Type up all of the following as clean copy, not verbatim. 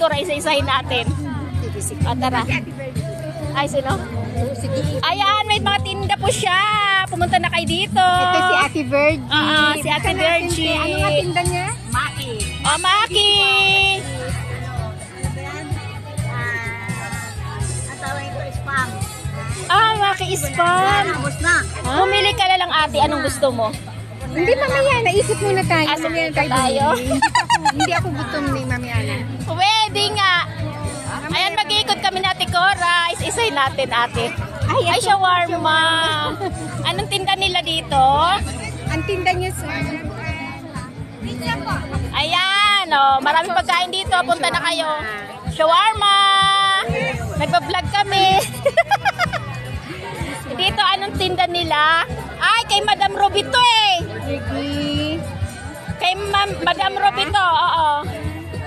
Cora, isa-isahin natin. O, tara. Ay, sino? Ayan, may mga tinda po siya. Pumunta na kayo dito. Ito si Ate Virgie. Oo, si Ate Virgie. Ano nga tinda niya? Maki. O, Maki. Atawin ko spam. Ah, Maki spam. Tapos na. Pumili ka na lang, ate. Anong gusto mo? Hindi, mamaya. Naisip muna tayo. Ah, Mamaya sige, tayo. Hindi ako gutom ni Mami Ana. Pwede nga. Ayan, mag-iikot kami na Ate Cora. Isa-isahin natin, ate. Ay, shawarma. Anong tinda nila dito? Ang tinda niya sa... Ayan, oh, maraming pagkain dito. Punta na kayo. Shawarma. Nagbablog kami. Dito, anong tinda nila? Ay, kay Madam Robito eh. Virgie. Kay Madam Robito, oo.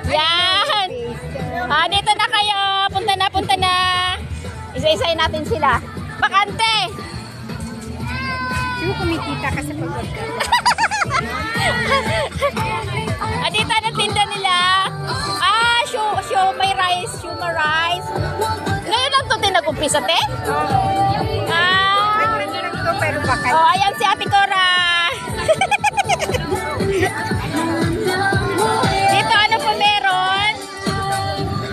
Yan. Ah, dito na kayo. Punta na. Isa-isahin natin sila. Bakante. Sino kumikita ka sa pag-vlog? Ah, dito anong tinda nila? Ah, siomay rice. Ngayon lang ito din nag-umpisa, te? Ah. Nagmano lang ito, pero baka... Oh, ayan si Ate Cora. Dito ano po meron?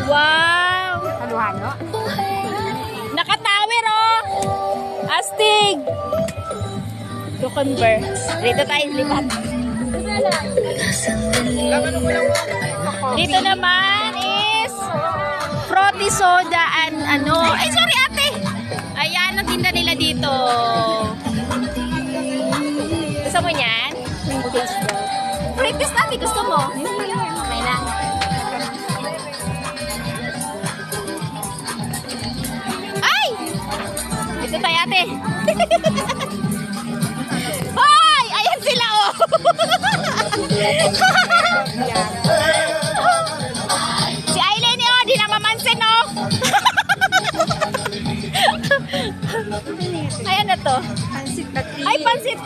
Wow. Halo-halo? Nakatawer oh. Astig. Cucumber. Dito tayo lipat. Dito naman is fruity soda and ano. Ay, sorry ate. Ayan ang tinda nila dito. Gusto mo niyan? Fruit taste ate, gusto mo? Okay na. Ay! Dito tayo ate. Hoy! Ayan sila oh! Si Aileen oh, di na mamansin oh! Ayan na to. Pansit pati. Ay, pansit!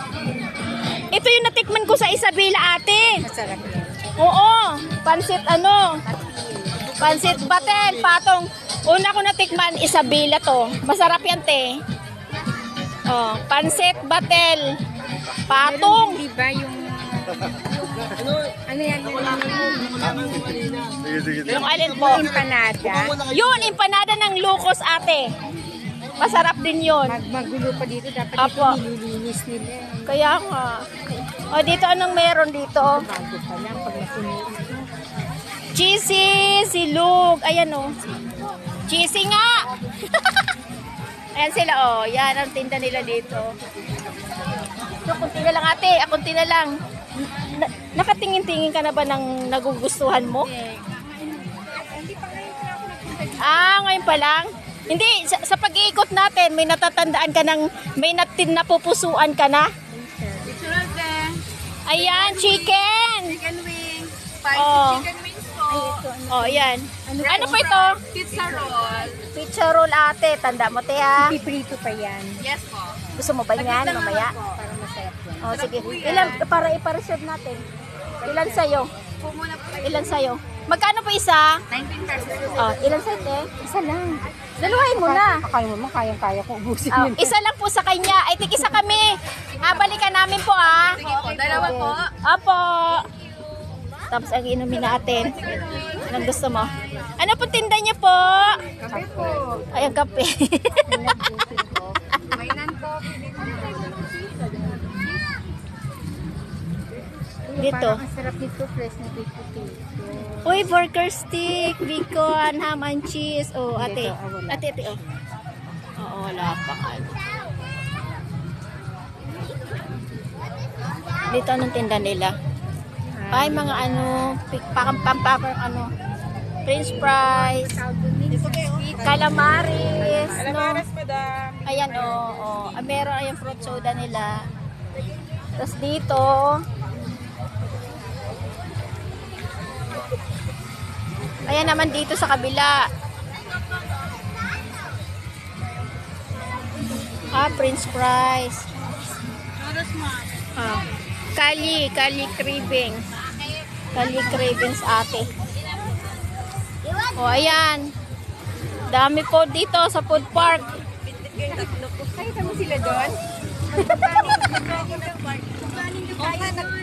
Ito yung natikman ko sa Isabela ate. Masarap yan. Oo, pansit ano? Pansit batel, patong. Una ko natikman, Isabela to. Masarap yan, te. Oh, pansit batel, patong. Di ba yung... Ano yan? Yung alin po? Empanada. Yun, empanada ng Lucos, ate. Masarap din yun. Magulo pa dito. Dapat Apo. ito nililinis nila. Kaya nga. O, dito anong meron dito? Bago pa lang pag napuno. Cheesy, silog. Ayan o. Cheesy nga. Ayan sila o. Yan ang tinda nila dito. So, kunti na lang ate. Kunti na lang. Nakatingin-tingin ka na ba ng nagugustuhan mo? Ah, ngayon pa lang? Hindi, sa pag-iikot natin, may natatandaan ka ng, may napupusuan ka na? Ayan, chicken! Chicken wings. Spicy Oh. chicken wings po. Oh, ayan. Ano po ito? Pizza roll. Pizza roll ate, tanda mo te ha. Piprito pa yan. Yes po. Gusto mo ba yan mamaya? Para masarap yan. Oh, sige. Ilan, para ipa-reserve natin. Ilan sa'yo? Pumuna po kayo. Ilan sa'yo? Magkano po isa? 19 pesos po. Oh, ilan sa'yo te? Isa lang. Dalawahin mo na. Kaya mo, kayang-kaya ko ubusin Oh, yun. isa lang po sa kanya. Ay, tig-isa kami. Balikan namin po ah. Sige po, dalawa po. Opo. Tapos ang inumin natin. Anong gusto mo? Ano po tinda niya po? Kape po. Ay, ang kape. May non-coffee dito. Dito. Parang ang sarap nito, fresh na big potato. Uy, burger stick, bacon, ham and cheese. Oh, ate. Wala. Ate, oh. Oo, wala pa ka. Dito anong tinda nila? Ay, mga ano, pampapang ano, french fries, calamares, no? madam. Ayan, oh. Meron ayong fruit soda nila. Tapos dito, ayan naman dito sa kabila. French fries. Kali cravings. Kali cravings ate. O, ayan. Dami po dito sa food park. Nakita mo sila doon?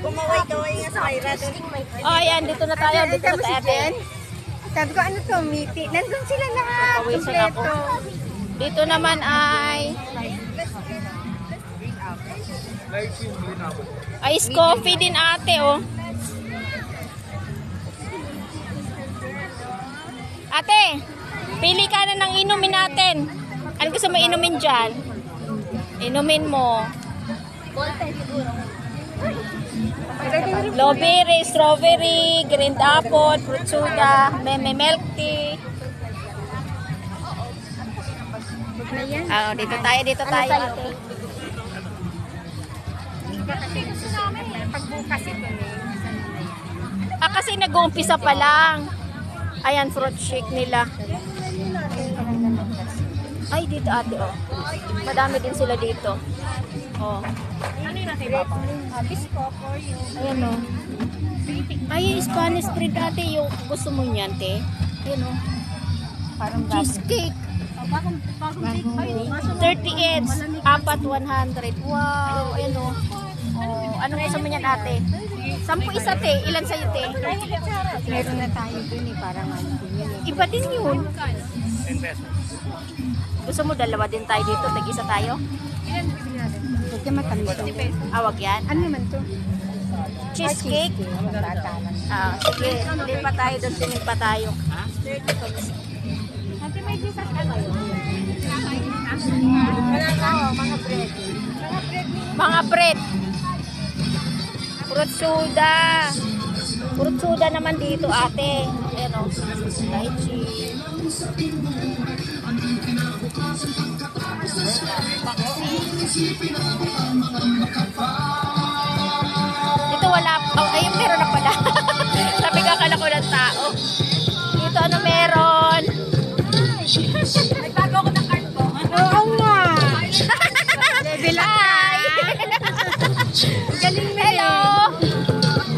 Kumaway-kaway nga sa Mayra doon. O, ayan. Dito na tayo. Dito na tayo. Ate. Sabi ko, ano to, meeting? Nandun sila lahat. Pawisan ako. Dito naman ay ice coffee din ate, oh. Ate, pili ka na ng inumin natin. Ano gusto mo inumin dyan? Inumin mo. Blueberry, strawberry, green apple, fruit soda, may milk tea. Ah, dito tayo. Ate. Pagbukas ito Ah, kasi nag-uumpisa pa lang. Ayan, fruit shake nila. Ay, dito ate, oh. Madami din sila dito. Oh. Ano yung nasa iba pa? Bisco for you. Ayan, oh. Ay, Spanish bread ate. Yung gusto mo niyan, te. Ayan, oh. Parang Cheesecake. Bagong take. Ay, 38. Apat 100. Wow. Ayan, oh. Oh, ano gusto mo niyan, ate? 10 isa, te. Ilan sa'yo, te? meron na tayo dun eh. Parang ano din yun eh. Iba din yun. Gusto mo dalawa din tayo dito? Tag-isa tayo? Huwag ka matamis to. Awag yan. Ano naman to? Cheesecake. Ang bata lang. Ah, sige. Hindi pa tayo doon. Tingin pa tayo. Ate, may disas ka kayo. Mga bread. Mga bread. Fruit soda. Fruit soda naman dito, ate. Ayan o. Lychee. Dito wala. Oh, ayun, meron na pala. Sabi ka, akala ko ng tao. Dito ano meron? Nagbago ako ng card ko. Oo nga. Hi! Galing na Hello!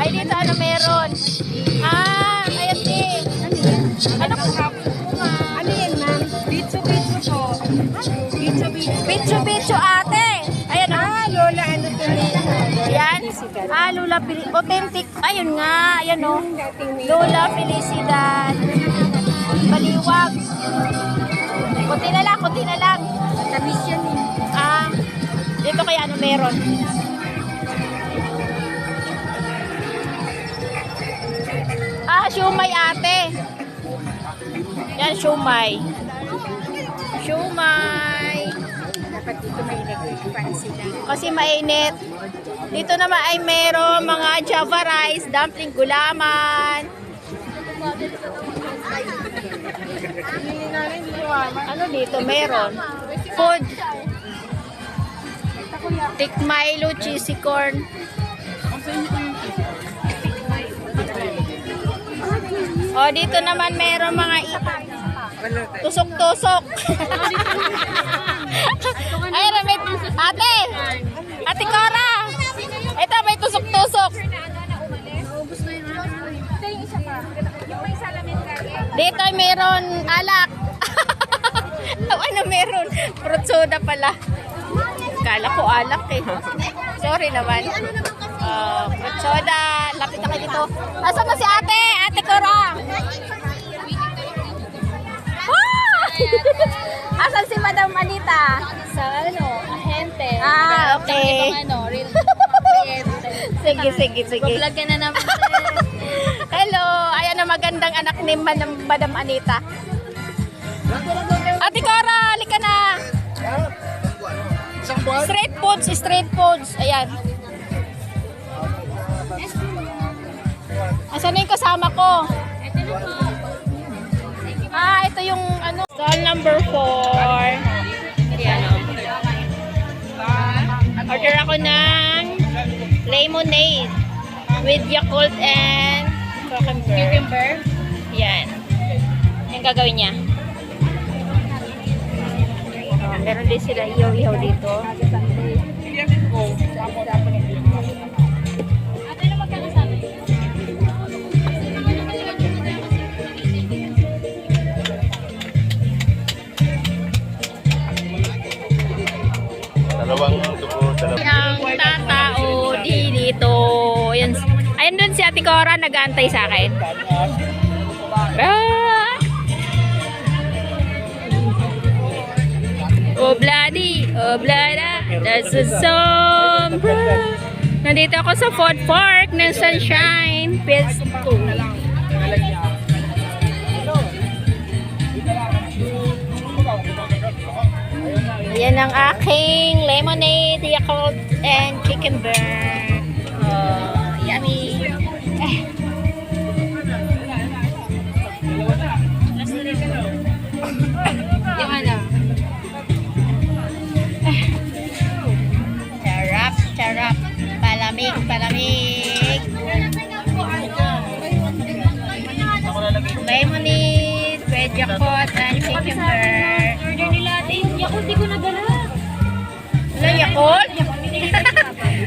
Ay, dito ano meron? Ah, ayun din. Ano po? Ano yan, ma'am? Bitso-bitso po. Bitso-bitso ate. Ayan o. Ah, Lola, ano to ni? Ayan. Ah, Lola Authentic. Ayun nga. Ayan o. Lola Felicidad. Baliwag. Kunti na lang, kunti na lang. Tamis yan eh. Ah, dito kaya ano meron? Ah, siumay ate. Yan, siumay. Siumay. Dapat dito may nag-fancy lang. Kasi mainit. Dito naman ay meron mga java rice, dumpling, gulaman. Ano dito meron? Food. Thick Milo, cheesy corn. O, dito naman meron mga tusok-tusok. Ay, may ate! Ate Cora! Ito, may tusok-tusok. Dito ay meron alak. Ano meron? Fruit soda pala. Kala ko alak eh. Sorry naman. Fruit soda. Lapit na kayo dito. Asan na si ate? Ate Cora. Asan si Madam Anita? Sa ahente. Ah, okay. Real Sige, sige, sige. Vlog ka na naman. Hello. Ayan ang magandang anak ni Madam Anita. Ate Cora, halika na. Street foods. Ayan. Asan na yung kasama ko? Ah, ito yung ano. Stall number 4. Ayan o. Order ako ng lemonade with Yakult and cucumber. Yan. Yung gagawin niya. Meron din sila ihaw-ihaw dito. Ate, ano magkano sabi? Dalawang tubo, dalawang... Ang tatao dito. Ayan, ayan dun si Ate Cora nag-aantay sa akin. Ah! Oblada, that's a sombra. Nandito ako sa food park ng Sunshine Pesto. Ayan ang aking lemonade, Yakult, and chicken burn. Oh, yummy. Yung ano? Charap, charap. Palamig, palamig. Lemonade, red Yakult, and chicken burn. Order nila din. Yakult, di ko nagala. Walang Yakult?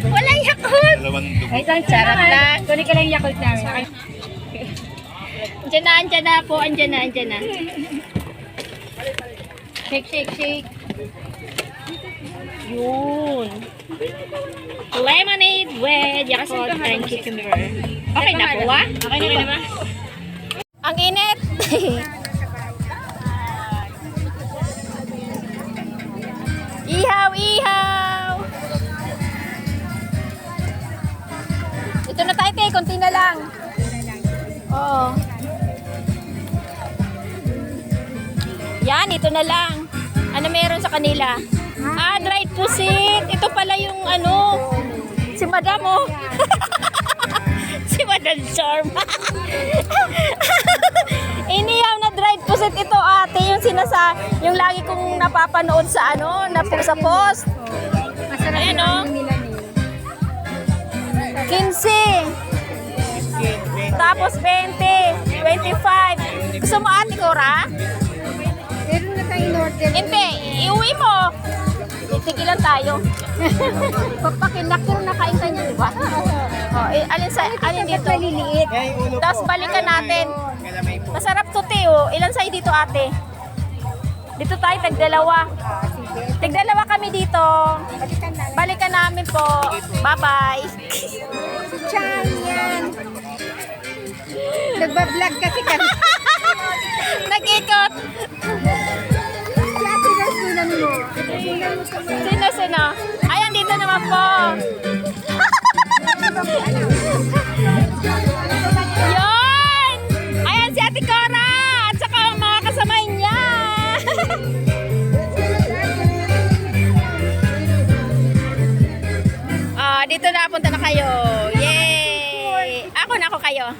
Walang Yakult! Dalawang tubo. Ay, isang Sarap lang. Kunin ka lang Yakult namin. Andyan na po. Andyan na. Shake, shake, shake. Yun. Lemonade with Yakult and chicken burn. Okay na po, ah? Okay na ba? Ang init! Ihaw, ihaw! Ito na tayo, te. Konti na lang. Oo. Yan, ito na lang. Ano meron sa kanila? Ah, dried pusit. Ito pala yung ano, si Madam, oh. Si Madam Charm. Inihaw na dried pusit ito, ate. Yung lagi kong napapanood sa ano, sa post. Masarap Ayan, yung oh. ano nila ni. 15. Tapos 20. 25. Gusto mo, ate Cora? Meron na tayong order. Hindi, iuwi mo. Tigilan tayo. Pagpakinak, pero nakain ka niya, di ba? Oh, alin dito? Maliliit. Tapos balikan natin. Masarap to, te, oh. Ilan sa'yo dito, ate? Dito tayo, tagdalawa. Tagdalawa kami dito. Balikan namin po. Bye-bye. Chan yan. Nagbablog kasi kami. Nag-ikot. Kaya pinasunan mo. Pinasunan mo sa mga. Sino? Ayan, dito naman po. Yun! Ayan si Ate Cora at saka ang mga kasamahan niya. Dito na, punta na kayo. Yay! Ako na kayo.